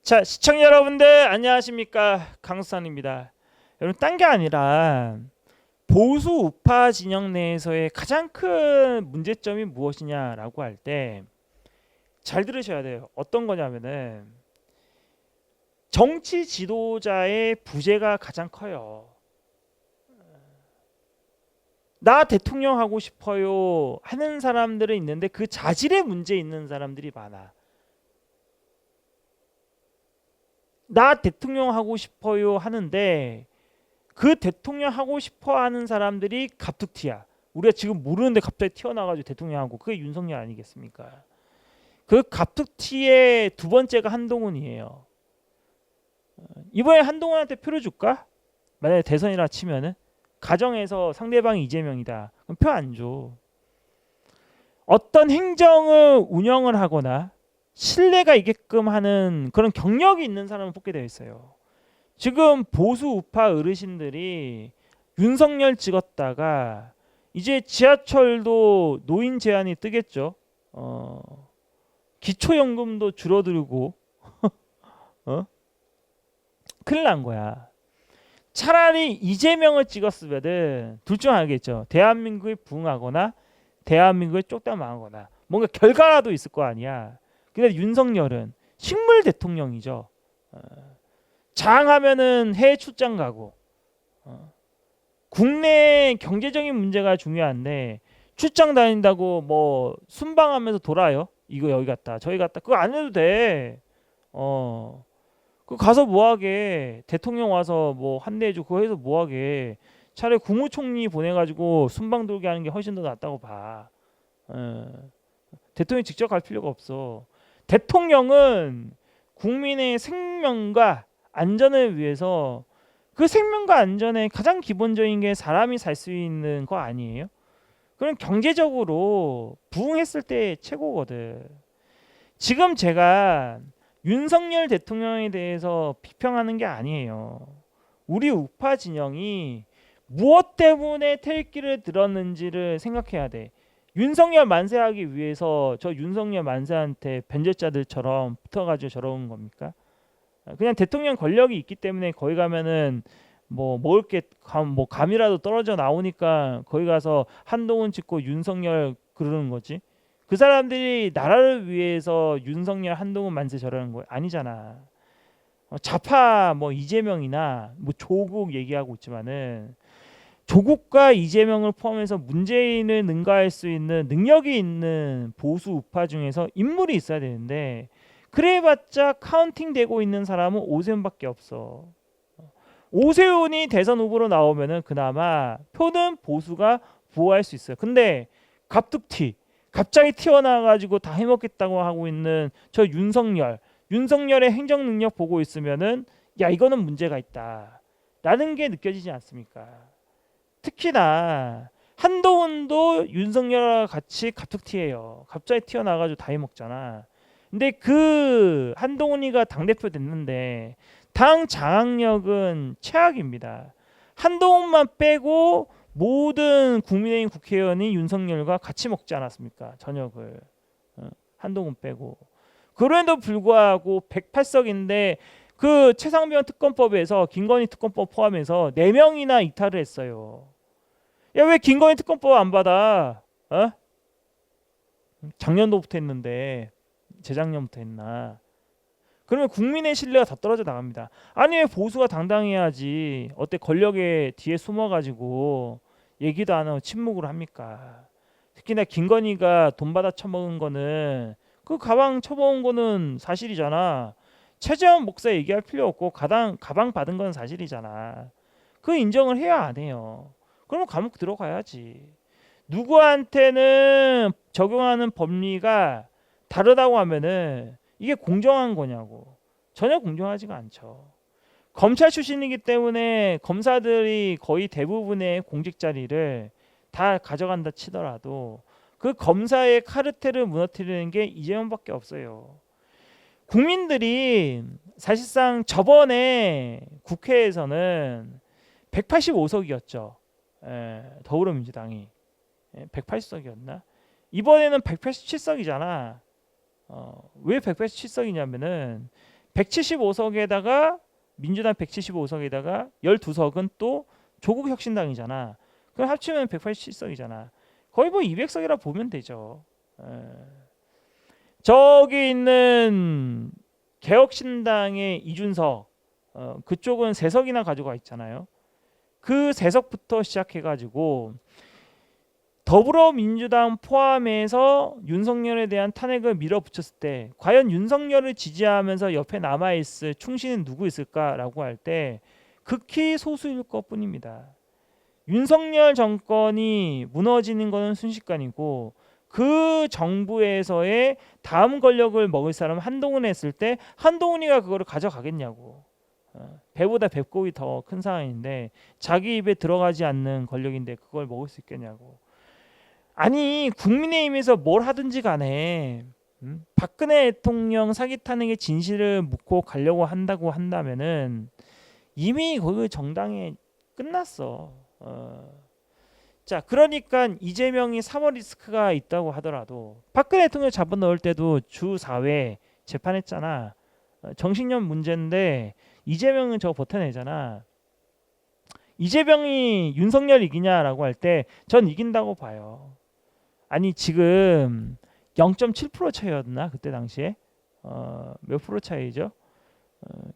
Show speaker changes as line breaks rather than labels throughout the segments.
자, 시청자 여러분들 안녕하십니까? 강수산입니다. 여러분, 딴 게 아니라 보수 우파 진영 내에서의 가장 큰 문제점이 무엇이냐라고 할 때 잘 들으셔야 돼요. 어떤 거냐면은 정치 지도자의 부재가 가장 커요. 나 대통령 하고 싶어요 하는 사람들은 있는데 그 자질에 문제 있는 사람들이 많아. 나 대통령 하고 싶어요 하는데 그 대통령 하고 싶어 하는 사람들이 갑툭튀야. 우리가 지금 모르는데 갑자기 튀어나와가지고 대통령 하고, 그게 윤석열 아니겠습니까? 그 갑툭튀의 두 번째가 한동훈이에요. 이번에 한동훈한테 표를 줄까? 만약에 대선이라 치면은 가정에서 상대방이 이재명이다, 그럼 표 안 줘. 어떤 행정을 운영을 하거나 신뢰가 있게끔 하는 그런 경력이 있는 사람을 뽑게 되어 있어요. 지금 보수 우파 어르신들이 윤석열 찍었다가 이제 지하철도 노인 제한이 뜨겠죠. 기초연금도 줄어들고 어? 큰일 난 거야. 차라리 이재명을 찍었으면은 둘 중 하나겠죠. 대한민국에 부응하거나 대한민국에 쫓다 망하거나 뭔가 결과라도 있을 거 아니야. 근데 윤석열은 식물 대통령이죠. 장하면은 해외 출장 가고, 국내 경제적인 문제가 중요한데 출장 다닌다고 뭐 순방하면서 돌아요. 이거 여기 갔다 저기 갔다 그거 안 해도 돼. 그 가서 뭐하게, 대통령 와서 뭐 환대해주고 그거 해서 뭐하게. 차라리 국무총리 보내가지고 순방 돌게 하는 게 훨씬 더 낫다고 봐. 어. 대통령이 직접 갈 필요가 없어. 대통령은 국민의 생명과 안전을 위해서, 그 생명과 안전의 가장 기본적인 게 사람이 살 수 있는 거 아니에요? 그럼 경제적으로 부응했을 때 최고거든. 지금 제가 윤석열 대통령에 대해서 비평하는 게 아니에요. 우리 우파 진영이 무엇 때문에 태극기를 들었는지를 생각해야 돼. 윤석열 만세하기 위해서 저 윤석열 만세한테 변절자들처럼 붙어가지고 저러는 겁니까? 그냥 대통령 권력이 있기 때문에 거기 가면은 뭐 먹을 게 뭐 감이라도 떨어져 나오니까 거기 가서 한동훈 찍고 윤석열 그러는 거지. 그 사람들이 나라를 위해서 윤석열 한동훈 만세 저러는 거 아니잖아. 좌파 뭐 이재명이나 뭐 조국 얘기하고 있지만은 조국과 이재명을 포함해서 문재인을 능가할 수 있는 능력이 있는 보수 우파 중에서 인물이 있어야 되는데 그래봤자 카운팅 되고 있는 사람은 오세훈밖에 없어. 오세훈이 대선 후보로 나오면은 그나마 표는 보수가 보호할 수 있어요. 근데 갑툭튀 갑자기 튀어나와가지고 다 해먹겠다고 하고 있는 저 윤석열의 행정 능력 보고 있으면은 야, 이거는 문제가 있다 라는 게 느껴지지 않습니까? 특히나 한동훈도 윤석열과 같이 갑툭튀예요. 갑자기 튀어나와가지고 다 해먹잖아. 근데 그 한동훈이가 당대표 됐는데 당 장악력은 최악입니다. 한동훈만 빼고 모든 국민의힘 국회의원이 윤석열과 같이 먹지 않았습니까? 저녁을. 한동훈 빼고. 그럼에도 불구하고 108석인데 그 최상병 특검법에서 김건희 특검법 포함해서 4명이나 이탈을 했어요. 야, 왜 김건희 특검법 안 받아? 작년도부터 했는데 재작년부터 했나? 그러면 국민의 신뢰가 더 떨어져 나갑니다. 아니, 왜 보수가 당당해야지 어때 권력에 뒤에 숨어가지고 얘기도 안 하고 침묵을 합니까? 특히나 김건희가 돈 받아 처먹은 거는, 그 가방 처먹은 거는 사실이잖아. 최재원 목사 얘기할 필요 없고 가방 받은 건 사실이잖아. 그 인정을 해야 안 해요. 그러면 감옥 들어가야지. 누구한테는 적용하는 법리가 다르다고 하면은 이게 공정한 거냐고. 전혀 공정하지가 않죠. 검찰 출신이기 때문에 검사들이 거의 대부분의 공직 자리를 다 가져간다 치더라도 그 검사의 카르텔을 무너뜨리는 게 이재명밖에 없어요. 국민들이 사실상 저번에 국회에서는 185석이었죠. 더불어민주당이 180석이었나? 이번에는 187석이잖아. 왜 187석이냐면은 175석에다가 민주당 175석에다가 12석은 또 조국 혁신당이잖아. 그럼 합치면 187석이잖아. 거의 뭐 200석이라 보면 되죠. 저기 있는 개혁신당의 이준석, 그쪽은 3석이나 가져가 있잖아요. 그 3석부터 시작해가지고 더불어민주당 포함해서 윤석열에 대한 탄핵을 밀어붙였을 때 과연 윤석열을 지지하면서 옆에 남아있을 충신은 누구 있을까라고 할 때 극히 소수일 것뿐입니다. 윤석열 정권이 무너지는 것은 순식간이고 그 정부에서의 다음 권력을 먹을 사람 한동훈 했을 때 한동훈이가 그거를 가져가겠냐고. 배보다 배꼽이 더 큰 상황인데 자기 입에 들어가지 않는 권력인데 그걸 먹을 수 있겠냐고. 아니 국민의힘에서 뭘 하든지 간에 박근혜 대통령 사기 탄핵의 진실을 묻고 가려고 한다고 한다면은 이미 그 정당에 끝났어. 자, 그러니까 이재명이 3월 리스크가 있다고 하더라도 박근혜 대통령 잡아넣을 때도 주 4회 재판했잖아. 정신력 문제인데 이재명은 저거 버텨내잖아. 이재명이 윤석열 이기냐라고 할 때 전 이긴다고 봐요. 아니 지금 0.7% 차이였나 그때 당시에 몇 프로 차이죠?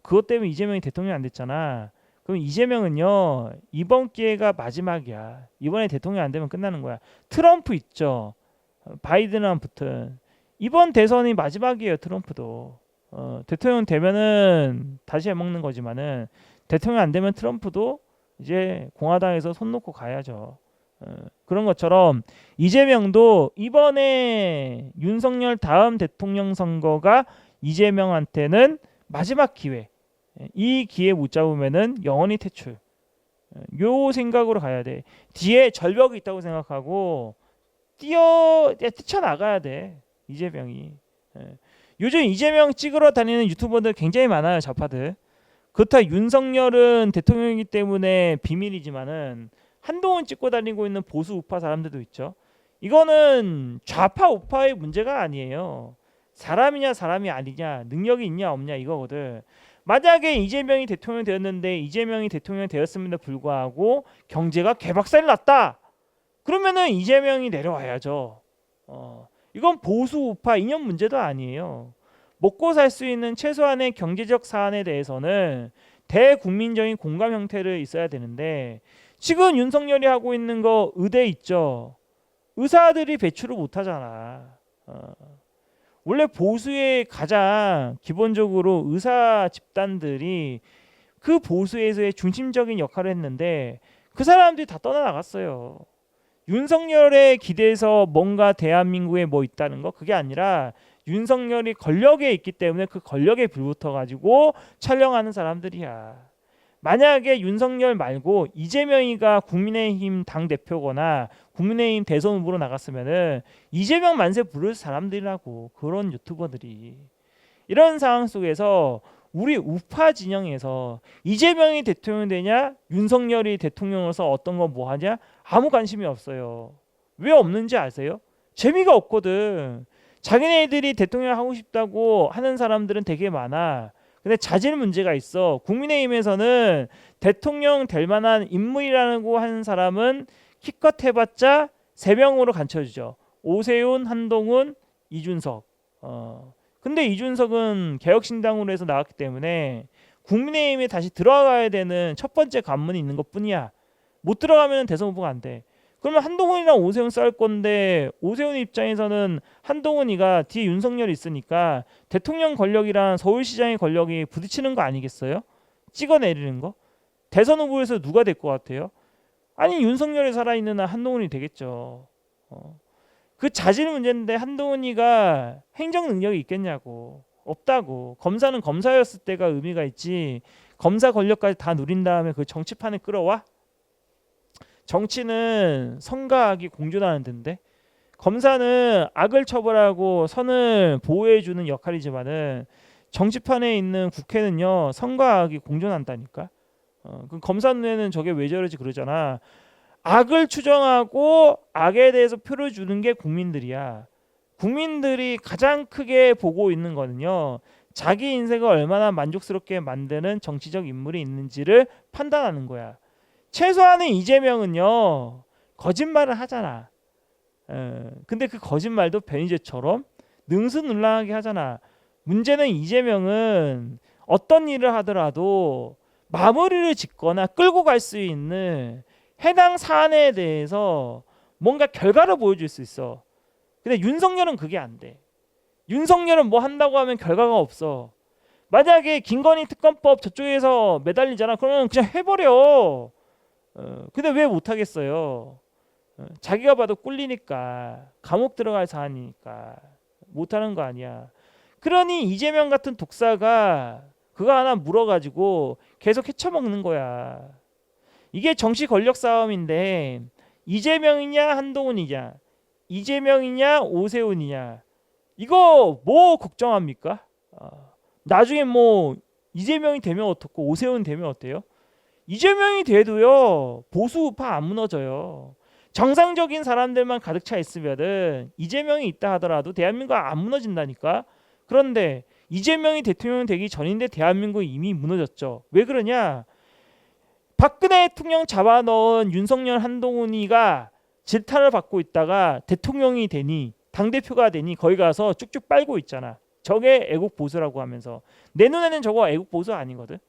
그것 때문에 이재명이 대통령이 안 됐잖아. 그럼 이재명은요 이번 기회가 마지막이야. 이번에 대통령 안 되면 끝나는 거야. 트럼프 있죠. 바이든이랑 붙은 이번 대선이 마지막이에요. 트럼프도 대통령 되면은 다시 해먹는 거지만은 대통령 안 되면 트럼프도 이제 공화당에서 손 놓고 가야죠. 그런 것처럼 이재명도 이번에 윤석열 다음 대통령 선거가 이재명한테는 마지막 기회. 이 기회 못 잡으면은 영원히 퇴출. 요 생각으로 가야 돼. 뒤에 절벽이 있다고 생각하고 뛰쳐나가야 돼. 이재명이. 요즘 이재명 찍으러 다니는 유튜버들 굉장히 많아요. 좌파들. 그렇다 윤석열은 대통령이기 때문에 비밀이지만은 한동훈 찍고 다니고 있는 보수 우파 사람들도 있죠. 이거는 좌파 우파의 문제가 아니에요. 사람이냐 사람이 아니냐 능력이 있냐 없냐 이거거든. 만약에 이재명이 대통령 되었는데 이재명이 대통령 되었음에도 불구하고 경제가 개박살이 났다. 그러면은 이재명이 내려와야죠. 이건 보수 우파 이념 문제도 아니에요. 먹고 살 수 있는 최소한의 경제적 사안에 대해서는 대국민적인 공감 형태를 있어야 되는데 지금 윤석열이 하고 있는 거 의대 있죠. 의사들이 배출을 못하잖아. 원래 보수의 가장 기본적으로 의사 집단들이 그 보수에서의 중심적인 역할을 했는데 그 사람들이 다 떠나나갔어요. 윤석열에 기대서 뭔가 대한민국에 뭐 있다는 거 그게 아니라 윤석열이 권력에 있기 때문에 그 권력에 불붙어 가지고 촬영하는 사람들이야. 만약에 윤석열 말고 이재명이가 국민의힘 당대표거나 국민의힘 대선 후보로 나갔으면은 이재명 만세 부를 사람들이라고. 그런 유튜버들이. 이런 상황 속에서 우리 우파 진영에서 이재명이 대통령 되냐 윤석열이 대통령으로서 어떤 거 뭐 하냐 아무 관심이 없어요. 왜 없는지 아세요? 재미가 없거든. 자기네들이 대통령 하고 싶다고 하는 사람들은 되게 많아. 근데 자질 문제가 있어. 국민의힘에서는 대통령 될 만한 인물이라고 하는 사람은 키껏 해봤자 3명으로 간춰주죠. 오세훈, 한동훈, 이준석. 근데 이준석은 개혁신당으로 해서 나왔기 때문에 국민의힘에 다시 들어가야 되는 첫 번째 관문이 있는 것뿐이야. 못 들어가면 대선 후보가 안 돼. 그러면 한동훈이랑 오세훈 싸울 건데 오세훈 입장에서는 한동훈이가 뒤에 윤석열이 있으니까 대통령 권력이랑 서울시장의 권력이 부딪히는 거 아니겠어요? 찍어내리는 거? 대선 후보에서 누가 될 것 같아요? 아니 윤석열이 살아있는 한 한동훈이 되겠죠. 그 자질 문제인데 한동훈이가 행정 능력이 있겠냐고. 없다고. 검사는 검사였을 때가 의미가 있지. 검사 권력까지 다 누린 다음에 그 정치판에 끌어와? 정치는 선과 악이 공존하는 데인데 검사는 악을 처벌하고 선을 보호해주는 역할이지만은 정치판에 있는 국회는요 선과 악이 공존한다니까. 그 검사 눈에는 저게 왜 저러지 그러잖아. 악을 추정하고 악에 대해서 표를 주는 게 국민들이야. 국민들이 가장 크게 보고 있는 거는요 자기 인생을 얼마나 만족스럽게 만드는 정치적 인물이 있는지를 판단하는 거야. 최소한은 이재명은요 거짓말을 하잖아. 근데 그 거짓말도 변희재처럼 능수능란하게 하잖아. 문제는 이재명은 어떤 일을 하더라도 마무리를 짓거나 끌고 갈 수 있는 해당 사안에 대해서 뭔가 결과를 보여줄 수 있어. 근데 윤석열은 그게 안 돼. 윤석열은 뭐 한다고 하면 결과가 없어. 만약에 김건희 특검법 저쪽에서 매달리잖아. 그러면 그냥 해버려. 근데 왜 못하겠어요? 자기가 봐도 꿀리니까, 감옥 들어갈 사안이니까 못하는 거 아니야. 그러니 이재명 같은 독사가 그거 하나 물어가지고 계속 헤쳐먹는 거야. 이게 정치 권력 싸움인데 이재명이냐 한동훈이냐, 이재명이냐 오세훈이냐, 이거 뭐 걱정합니까? 나중에 뭐 이재명이 되면 어떻고 오세훈 되면 어때요? 이재명이 돼도요 보수 우파 안 무너져요. 정상적인 사람들만 가득 차 있으면은 이재명이 있다 하더라도 대한민국 안 무너진다니까. 그런데 이재명이 대통령 되기 전인데 대한민국 이미 무너졌죠. 왜 그러냐? 박근혜 대통령 잡아넣은 윤석열 한동훈이가 질타를 받고 있다가 대통령이 되니, 당대표가 되니 거기 가서 쭉쭉 빨고 있잖아. 저게 애국 보수라고 하면서. 내 눈에는 저거 애국 보수 아니거든.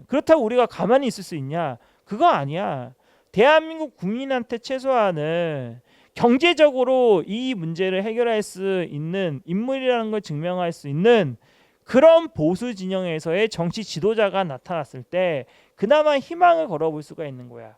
그렇다고 우리가 가만히 있을 수 있냐? 그거 아니야. 대한민국 국민한테 최소한은 경제적으로 이 문제를 해결할 수 있는 인물이라는 걸 증명할 수 있는 그런 보수 진영에서의 정치 지도자가 나타났을 때 그나마 희망을 걸어볼 수가 있는 거야.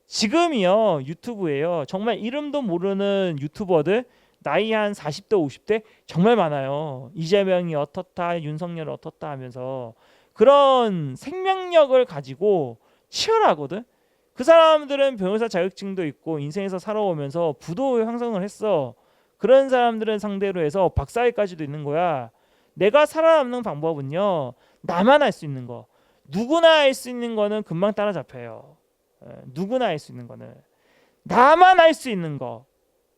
지금이요 유튜브에요 정말 이름도 모르는 유튜버들 나이 한 40대 50대 정말 많아요. 이재명이 어떻다 윤석열 어떻다 하면서 그런 생명력을 가지고 치열하거든. 그 사람들은 변호사 자격증도 있고 인생에서 살아오면서 부도 형성을 했어. 그런 사람들은 상대로 해서 박사회까지도 있는 거야. 내가 살아남는 방법은요 나만 할 수 있는 거, 누구나 할 수 있는 거는 금방 따라잡혀요. 누구나 할 수 있는 거는 나만 할 수 있는 거.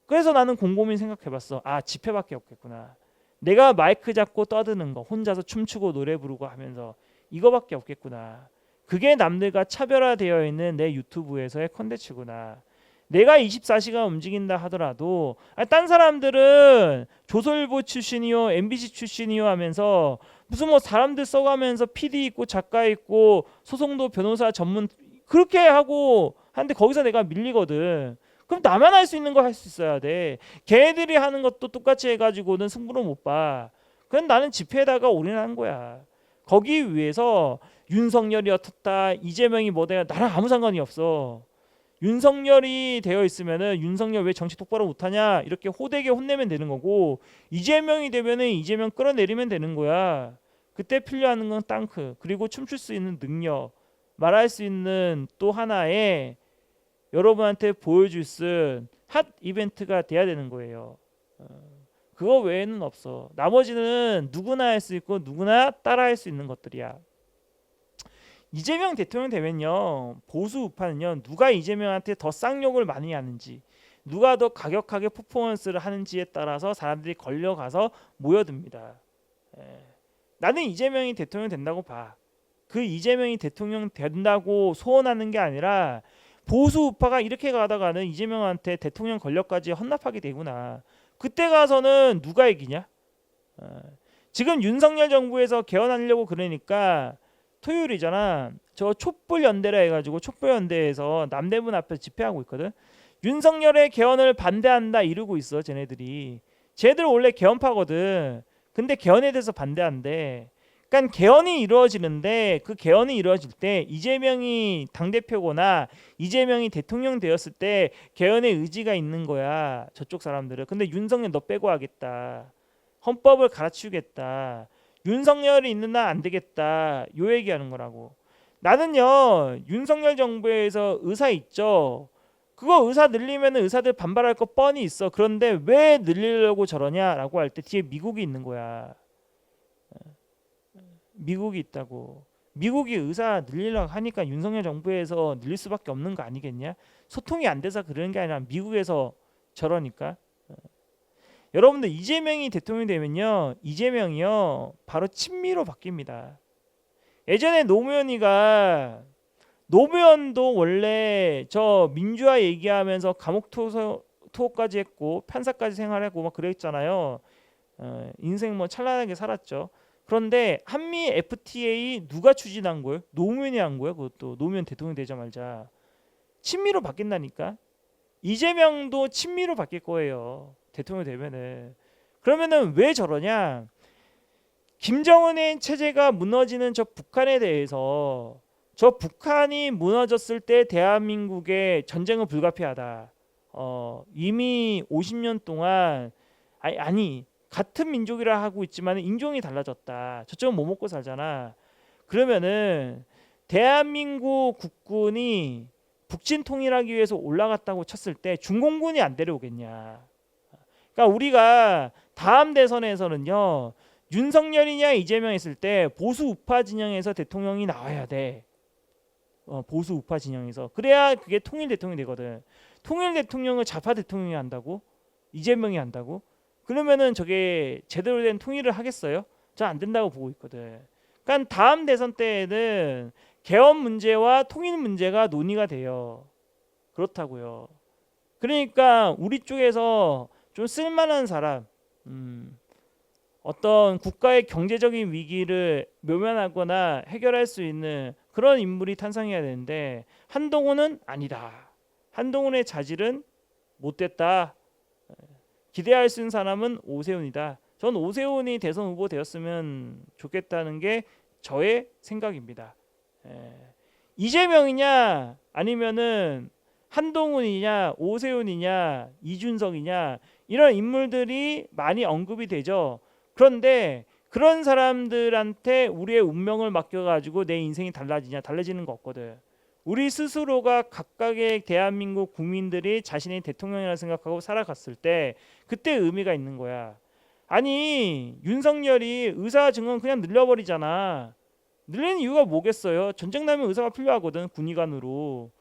그래서 나는 곰곰이 생각해봤어. 아, 집회밖에 없겠구나. 내가 마이크 잡고 떠드는 거, 혼자서 춤추고 노래 부르고 하면서 이거밖에 없겠구나. 그게 남들과 차별화되어 있는 내 유튜브에서의 컨텐츠구나. 내가 24시간 움직인다 하더라도 딴 사람들은 조선일보 출신이요 MBC 출신이요 하면서 무슨 뭐 사람들 써가면서 PD 있고 작가 있고 소송도 변호사 전문 그렇게 하고 하는데 거기서 내가 밀리거든. 그럼 나만 할 수 있는 거 할 수 있어야 돼. 걔네들이 하는 것도 똑같이 해가지고는 승부를 못 봐. 그럼 나는 집회에다가 올인한 거야. 거기 위해서 윤석열이 어떻다 이재명이 뭐다 나랑 아무 상관이 없어. 윤석열이 되어 있으면은 윤석열 왜 정치 똑바로 못하냐 이렇게 호되게 혼내면 되는 거고, 이재명이 되면은 이재명 끌어내리면 되는 거야. 그때 필요한 건 땅크 그리고 춤출 수 있는 능력, 말할 수 있는 또 하나의 여러분한테 보여줄 수 핫 이벤트가 돼야 되는 거예요. 그거 외에는 없어. 나머지는 누구나 할 수 있고 누구나 따라할 수 있는 것들이야. 이재명 대통령 되면요 보수 우파는요 누가 이재명한테 더 쌍욕을 많이 하는지, 누가 더 가격하게 퍼포먼스를 하는지에 따라서 사람들이 걸려가서 모여듭니다. 나는 이재명이 대통령 된다고 봐. 그 이재명이 대통령 된다고 소원하는 게 아니라 보수 우파가 이렇게 가다가는 이재명한테 대통령 권력까지 헌납하게 되구나. 그때 가서는 누가 이기냐? 지금 윤석열 정부에서 개헌하려고 그러니까 토요일이잖아. 저 촛불연대라 해가지고 촛불연대에서 남대문 앞에서 집회하고 있거든. 윤석열의 개헌을 반대한다 이러고 있어. 쟤네들이. 쟤들 원래 개헌파거든. 근데 개헌에 대해서 반대한대. 그러니까 개헌이 이루어지는데 그 개헌이 이루어질 때 이재명이 당대표거나 이재명이 대통령 되었을 때 개헌의 의지가 있는 거야. 저쪽 사람들은. 근데 윤석열 너 빼고 하겠다. 헌법을 갈아치우겠다. 윤석열이 있는 날 안 되겠다. 요 얘기하는 거라고. 나는요 윤석열 정부에서 의사 있죠. 그거 의사 늘리면 의사들 반발할 거 뻔히 있어. 그런데 왜 늘리려고 저러냐라고 할 때 뒤에 미국이 있는 거야. 미국이 있다고. 미국이 의사 늘리려고 하니까 윤석열 정부에서 늘릴 수밖에 없는 거 아니겠냐? 소통이 안 돼서 그러는 게 아니라 미국에서 저러니까. 여러분들 이재명이 대통령이 되면요, 이재명이요 바로 친미로 바뀝니다. 예전에 노무현도 원래 저 민주화 얘기하면서 감옥 투어까지 했고 판사까지 생활하고 막 그랬잖아요. 인생 뭐 찬란하게 살았죠. 그런데 한미 FTA 누가 추진한 거예요? 노무현이 한 거예요. 그것도 노무현 대통령 되자마자 친미로 바뀐다니까. 이재명도 친미로 바뀔 거예요. 대통령 되면은. 그러면은 왜 저러냐? 김정은의 체제가 무너지는 저 북한에 대해서, 저 북한이 무너졌을 때 대한민국의 전쟁은 불가피하다. 이미 50년 동안 아니 같은 민족이라 하고 있지만 인종이 달라졌다. 저쪽은 뭐 먹고 살잖아. 그러면은 대한민국 국군이 북진 통일하기 위해서 올라갔다고 쳤을 때 중공군이 안 데려오겠냐. 그러니까 우리가 다음 대선에서는요, 윤석열이냐 이재명 했을 때 보수 우파 진영에서 대통령이 나와야 돼. 보수 우파 진영에서. 그래야 그게 통일 대통령이 되거든. 통일 대통령을 좌파 대통령이 한다고? 이재명이 한다고? 그러면은 저게 제대로 된 통일을 하겠어요? 저 안 된다고 보고 있거든. 그러니까 다음 대선 때에는 개헌 문제와 통일 문제가 논의가 돼요. 그렇다고요. 그러니까 우리 쪽에서 좀 쓸만한 사람, 어떤 국가의 경제적인 위기를 모면하거나 해결할 수 있는 그런 인물이 탄생해야 되는데 한동훈은 아니다. 한동훈의 자질은 못됐다. 기대할 수 있는 사람은 오세훈이다. 전 오세훈이 대선 후보 되었으면 좋겠다는 게 저의 생각입니다. 이재명이냐 아니면은 한동훈이냐 오세훈이냐 이준석이냐 이런 인물들이 많이 언급이 되죠. 그런데 그런 사람들한테 우리의 운명을 맡겨가지고 내 인생이 달라지냐? 달라지는 거 없거든. 우리 스스로가 각각의 대한민국 국민들이 자신의 대통령이라 생각하고 살아갔을 때 그때 의미가 있는 거야. 아니 윤석열이 의사 증언 그냥 늘려버리잖아. 늘리는 이유가 뭐겠어요? 전쟁 나면 의사가 필요하거든. 군의관으로.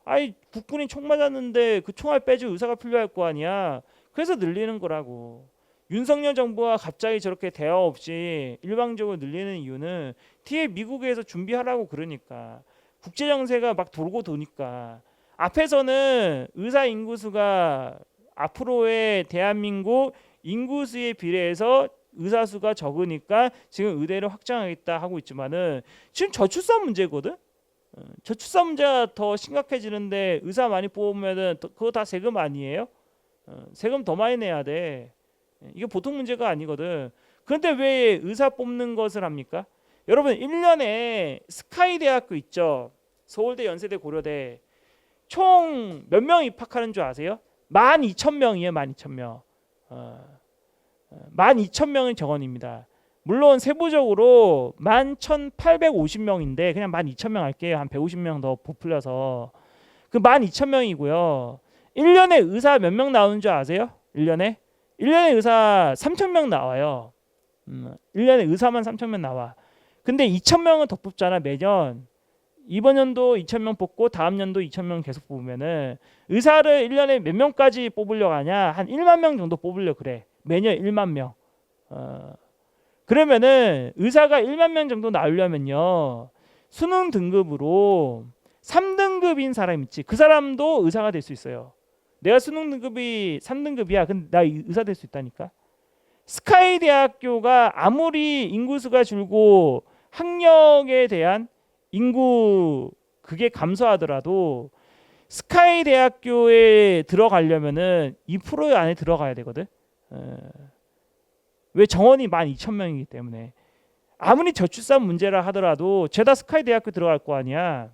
아이 국군이 총 맞았는데 그 총알 빼줄 의사가 필요할 거 아니야. 그래서 늘리는 거라고. 윤석열 정부가 갑자기 저렇게 대화 없이 일방적으로 늘리는 이유는 뒤에 미국에서 준비하라고 그러니까. 국제 정세가 막 돌고 도니까. 앞에서는 의사 인구수가 앞으로의 대한민국 인구수에 비례해서 의사 수가 적으니까 지금 의대를 확장하겠다 하고 있지만은 지금 저출산 문제거든. 저출산 문제가 더 심각해지는데 의사 많이 뽑으면은 그거 다 세금 아니에요? 세금 더 많이 내야 돼. 이게 보통 문제가 아니거든. 그런데 왜 의사 뽑는 것을 합니까? 여러분 1년에 스카이 대학교 있죠. 서울대, 연세대, 고려대. 총 몇 명 입학하는 줄 아세요? 12,000명이에요. 12,000명. 12,000명의 정원입니다. 물론 세부적으로 11,850명인데 그냥 12,000명 할게요. 한 150명 더 부풀려서. 그 12,000명이고요. 1년에 의사 몇 명 나오는 줄 아세요? 1년에 의사 3,000명 나와요. 1년에 의사만 3,000명 나와. 근데 2,000명은 더 뽑잖아 매년. 이번 연도 2,000명 뽑고 다음 연도 2,000명 계속 뽑으면은 의사를 1년에 몇 명까지 뽑으려고 하냐? 한 1만 명 정도 뽑으려고 그래. 매년 1만 명. 그러면은 의사가 1만 명 정도 나오려면요. 수능 등급으로 3등급인 사람 있지. 그 사람도 의사가 될 수 있어요. 내가 수능 등급이 3등급이야. 근데 나 의사 될 수 있다니까. 스카이 대학교가 아무리 인구수가 줄고 학력에 대한 인구 그게 감소하더라도 스카이 대학교에 들어가려면은 2% 안에 들어가야 되거든. 왜 정원이 12,000명이기 때문에. 아무리 저출산 문제라 하더라도 죄다 스카이 대학교 들어갈 거 아니야.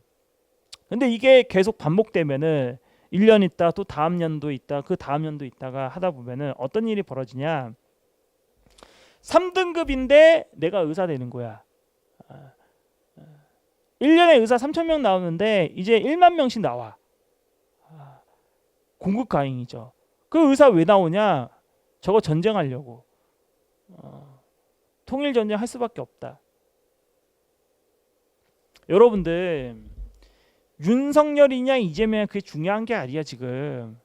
근데 이게 계속 반복되면은 1년 있다 또 다음 년도 있다 그 다음 년도 있다가 하다 보면은 어떤 일이 벌어지냐. 3등급인데 내가 의사 되는 거야. 1년에 의사 3,000명 나오는데 이제 1만 명씩 나와. 공급 과잉이죠. 그 의사 왜 나오냐? 저거 전쟁하려고. 통일 전쟁 할 수밖에 없다. 여러분들 윤석열이냐 이재명 그게 중요한 게 아니야 지금.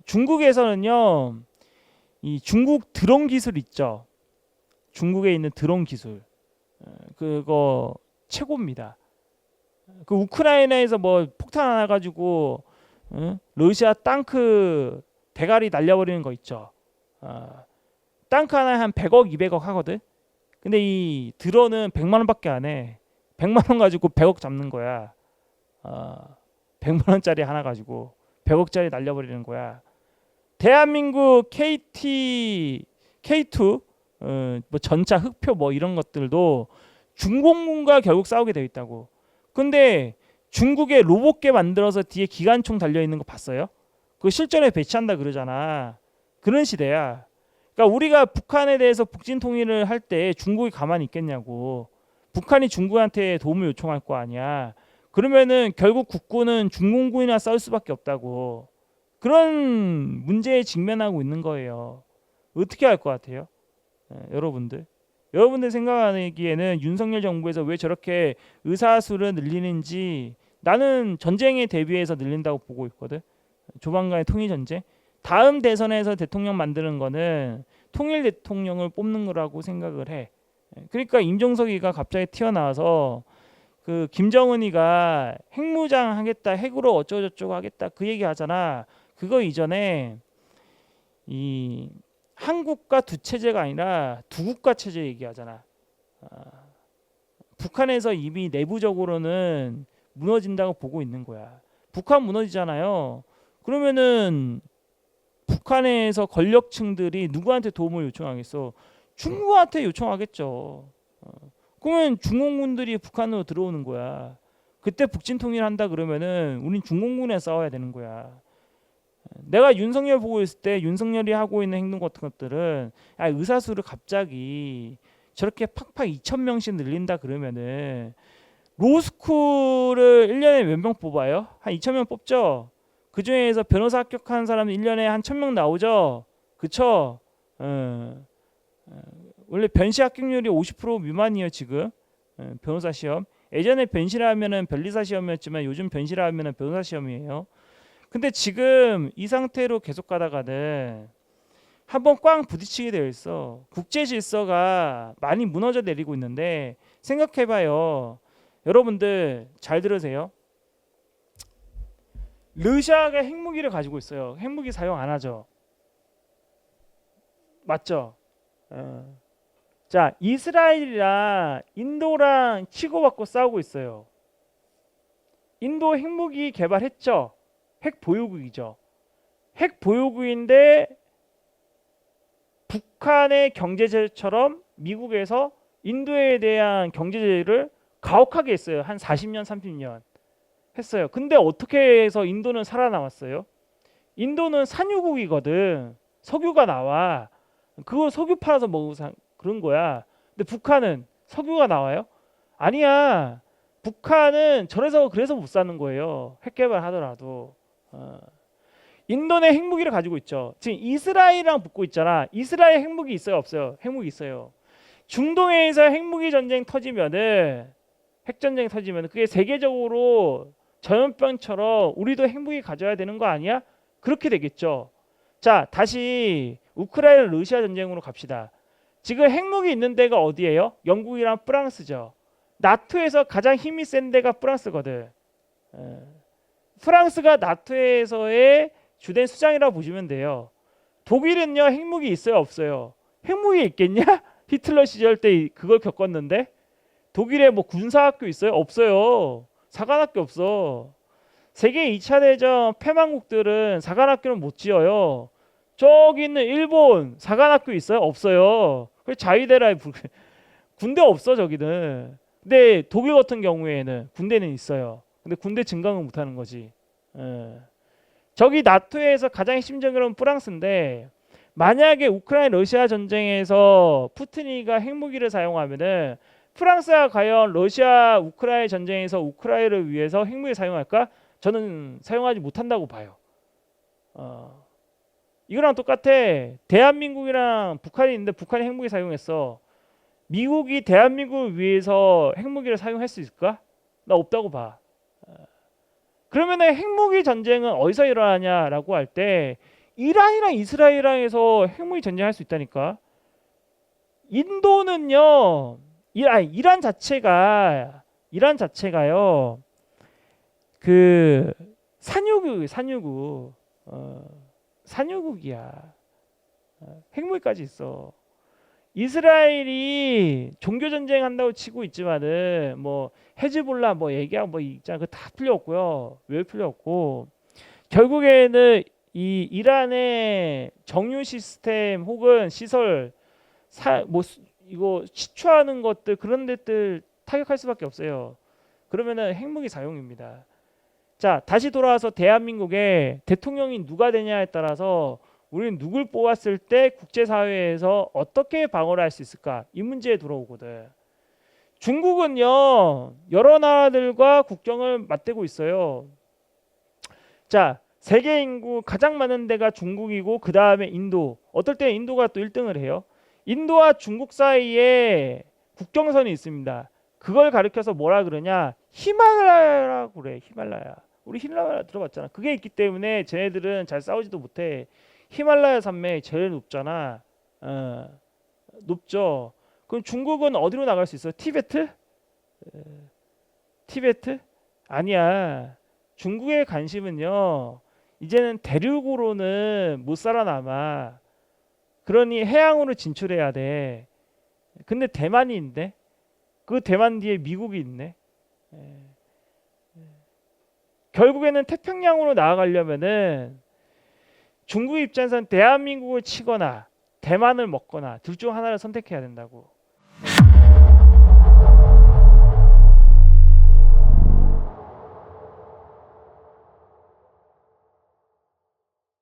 중국에서는요 이 중국 드론 기술 있죠. 중국에 있는 드론 기술 그거 최고입니다. 그 우크라이나에서 뭐 폭탄 하나 가지고 러시아 땅크 대가리 날려버리는 거 있죠. 땅크 하나에 한 100억, 200억 하거든. 근데 이 드론은 100만 원밖에 안 해. 100만 원 가지고 100억 잡는 거야. 100만 원짜리 하나 가지고 100억짜리 날려버리는 거야. 대한민국 KT, K2, 뭐 전차, 흑표 뭐 이런 것들도 중공군과 결국 싸우게 되어 있다고. 근데 중국의 로봇계 만들어서 뒤에 기관총 달려 있는 거 봤어요? 그거 실전에 배치한다 그러잖아. 그런 시대야. 그러니까 우리가 북한에 대해서 북진 통일을 할 때 중국이 가만히 있겠냐고. 북한이 중국한테 도움을 요청할 거 아니야. 그러면은 결국 국군은 중공군이나 싸울 수밖에 없다고. 그런 문제에 직면하고 있는 거예요. 어떻게 할 것 같아요? 여러분들. 여러분들 생각하기에는 윤석열 정부에서 왜 저렇게 의사수를 늘리는지 나는 전쟁에 대비해서 늘린다고 보고 있거든. 조만간의 통일 전쟁. 다음 대선에서 대통령 만드는 거는 통일 대통령을 뽑는 거라고 생각을 해. 그러니까 임종석이가 갑자기 튀어나와서 그 김정은이가 핵무장 하겠다, 핵으로 어쩌고저쩌고 하겠다 그 얘기 하잖아. 그거 이전에 이 한국과 두 체제가 아니라 두 국가 체제 얘기하잖아. 북한에서 이미 내부적으로는 무너진다고 보고 있는 거야. 북한 무너지잖아요. 그러면은 북한에서 권력층들이 누구한테 도움을 요청하겠어? 중국한테 요청하겠죠. 그러면 중공군들이 북한으로 들어오는 거야. 그때 북진 통일한다 그러면은 우린 중공군에 싸워야 되는 거야. 내가 윤석열 보고 있을 때 윤석열이 하고 있는 행동 같은 것들은 의사수를 갑자기 저렇게 팍팍 2,000명씩 늘린다 그러면은 로스쿨을 1년에 몇 명 뽑아요? 한 2,000명 뽑죠. 그 중에서 변호사 합격한 사람 1년에 한 1,000명 나오죠. 그쵸? 원래 변시 합격률이 50% 미만이에요 지금. 변호사 시험. 예전에 변시라 하면은 변리사 시험이었지만 요즘 변시라 하면은 변호사 시험이에요. 근데 지금 이 상태로 계속 가다가는 한번 꽝 부딪히게 되어 있어. 국제 질서가 많이 무너져 내리고 있는데 생각해봐요. 여러분들 잘 들으세요. 러시아가 핵무기를 가지고 있어요. 핵무기 사용 안 하죠. 맞죠? 자, 이스라엘이랑 인도랑 치고받고 싸우고 있어요. 인도 핵무기 개발했죠. 핵 보유국이죠. 핵 보유국인데 북한의 경제제재처럼 미국에서 인도에 대한 경제제재를 가혹하게 했어요. 한 40년, 30년 했어요. 근데 어떻게 해서 인도는 살아남았어요? 인도는 산유국이거든. 석유가 나와. 그거 석유 팔아서 먹고 그런 거야. 근데 북한은 석유가 나와요? 아니야. 북한은 저래서 그래서 못 사는 거예요. 핵 개발하더라도. 인도는 핵무기를 가지고 있죠. 지금 이스라엘이랑 붙고 있잖아. 이스라엘 핵무기 있어요, 없어요? 핵무기 있어요. 중동에서 핵무기 전쟁 터지면은 핵 전쟁 터지면 그게 세계적으로 전염병처럼 우리도 핵무기 가져야 되는 거 아니야? 그렇게 되겠죠. 자, 다시 우크라이나 러시아 전쟁으로 갑시다. 지금 핵무기 있는 데가 어디예요? 영국이랑 프랑스죠. 나토에서 가장 힘이 센 데가 프랑스거든. 프랑스가 나토에서의 주된 수장이라고 보시면 돼요. 독일은요 핵무기 있어요 없어요? 핵무기 있겠냐? 히틀러 시절 때 그걸 겪었는데 독일에 뭐 군사학교 있어요? 없어요. 사관학교 없어. 세계 2차 대전 패망국들은 사관학교는 못 지어요. 저기 있는 일본 사관학교 있어요? 없어요. 그 자위대라 군대 없어 저기는. 근데 독일 같은 경우에는 군대는 있어요. 근데 군대 증강은 못하는 거지. 저기 나토에서 가장 핵심적으로는 프랑스인데 만약에 우크라이나 러시아 전쟁에서 푸틴이가 핵무기를 사용하면은 프랑스가 과연 러시아 우크라이나 전쟁에서 우크라이나를 위해서 핵무기 사용할까? 저는 사용하지 못한다고 봐요. 이거랑 똑같아. 대한민국이랑 북한이 있는데 북한이 핵무기 사용했어. 미국이 대한민국을 위해서 핵무기를 사용할 수 있을까? 나 없다고 봐. 그러면은 핵무기 전쟁은 어디서 일어나냐라고 할 때 이란이랑 이스라엘이랑에서 핵무기 전쟁할 수 있다니까. 인도는요, 이란 자체가요, 그 산유국이야. 핵무기까지 있어. 이스라엘이 종교 전쟁 한다고 치고 있지만은 뭐 헤즈볼라 뭐 얘기하고 뭐 있잖아. 그 다 필요 없고요. 왜 필요 없고 결국에는 이 이란의 정유 시스템 혹은 시설 이거 시추하는 것들 그런 데들 타격할 수밖에 없어요. 그러면은 핵무기 사용입니다. 자, 다시 돌아와서 대한민국의 대통령이 누가 되냐에 따라서 우리는 누굴 뽑았을 때 국제사회에서 어떻게 방어를 할 수 있을까? 이 문제에 들어오거든. 중국은요, 여러 나라들과 국경을 맞대고 있어요. 자, 세계 인구 가장 많은 데가 중국이고 그 다음에 인도. 어떨 때 인도가 또 1등을 해요. 인도와 중국 사이에 국경선이 있습니다. 그걸 가리켜서 뭐라 그러냐? 히말라야라고 그래. 히말라야. 우리 히말라야 들어봤잖아. 그게 있기 때문에 쟤네들은 잘 싸우지도 못해. 히말라야 산맥이 제일 높잖아. 높죠. 그럼 중국은 어디로 나갈 수 있어? 티베트? 티베트? 아니야. 중국의 관심은요. 이제는 대륙으로는 못 살아남아. 그러니 해양으로 진출해야 돼. 근데 대만이 있네. 그 대만 뒤에 미국이 있네. 결국에는 태평양으로 나아가려면은 중국 입장에서는 대한민국을 치거나 대만을 먹거나 둘 중 하나를 선택해야 된다고.